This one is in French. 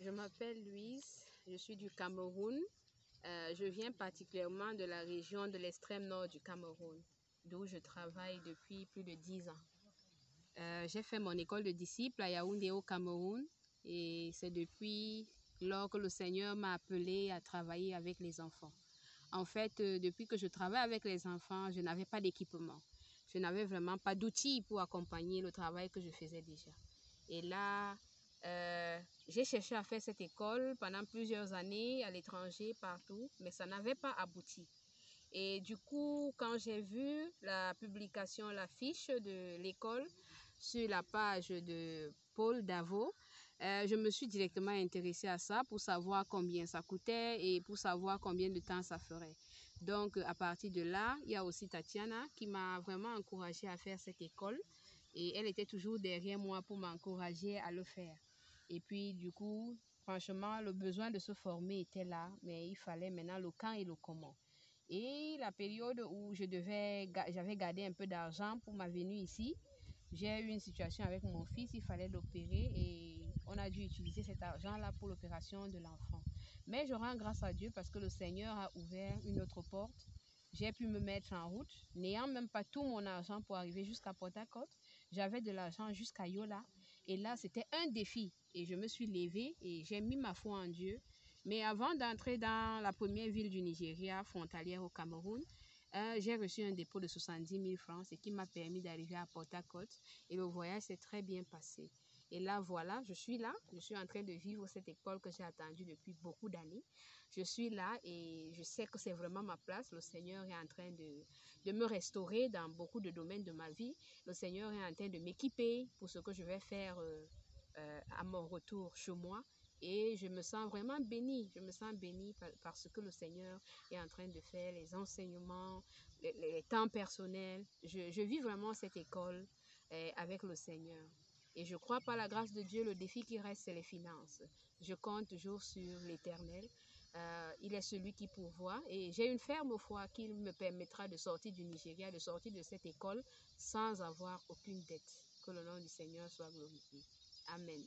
Je m'appelle Louise, je suis du Cameroun. Je viens particulièrement de la région de l'extrême nord du Cameroun, d'où je travaille depuis plus de 10 ans. J'ai fait mon école de disciple à Yaoundé au Cameroun et c'est depuis lors que le Seigneur m'a appelée à travailler avec les enfants. En fait, depuis que je travaille avec les enfants, je n'avais pas d'équipement. Je n'avais vraiment pas d'outils pour accompagner le travail que je faisais déjà. Et là, j'ai cherché à faire cette école pendant plusieurs années à l'étranger, partout, mais ça n'avait pas abouti. Et du coup, quand j'ai vu la publication, l'affiche de l'école sur la page de Paul Davo, je me suis directement intéressée à ça pour savoir combien ça coûtait et pour savoir combien de temps ça ferait. Donc, à partir de là, il y a aussi Tatiana qui m'a vraiment encouragée à faire cette école et elle était toujours derrière moi pour m'encourager à le faire. Et puis, du coup, franchement, le besoin de se former était là, mais il fallait maintenant le quand et le comment. Et la période où j'avais gardé un peu d'argent pour ma venue ici, j'ai eu une situation avec mon fils, il fallait l'opérer et on a dû utiliser cet argent-là pour l'opération de l'enfant. Mais je rends grâce à Dieu parce que le Seigneur a ouvert une autre porte. J'ai pu me mettre en route, n'ayant même pas tout mon argent pour arriver jusqu'à Port-Harcourt. J'avais de l'argent jusqu'à Yola. Et là, c'était un défi. Et je me suis levée et j'ai mis ma foi en Dieu. Mais avant d'entrer dans la première ville du Nigeria, frontalière au Cameroun, j'ai reçu un dépôt de 70 000 francs, ce qui m'a permis d'arriver à Port-Harcourt. Et le voyage s'est très bien passé. Et là, voilà, je suis en train de vivre cette école que j'ai attendue depuis beaucoup d'années. Je suis là et je sais que c'est vraiment ma place. Le Seigneur est en train de me restaurer dans beaucoup de domaines de ma vie. Le Seigneur est en train de m'équiper pour ce que je vais faire à mon retour chez moi. Et je me sens vraiment bénie. Je me sens bénie parce que le Seigneur est en train de faire les enseignements, les temps personnels. Je vis vraiment cette école avec le Seigneur. Et je crois par la grâce de Dieu, le défi qui reste, c'est les finances. Je compte toujours sur l'Éternel. Il est celui qui pourvoit. Et j'ai une ferme foi qu'il me permettra de sortir du Nigeria, de sortir de cette école sans avoir aucune dette. Que le nom du Seigneur soit glorifié. Amen.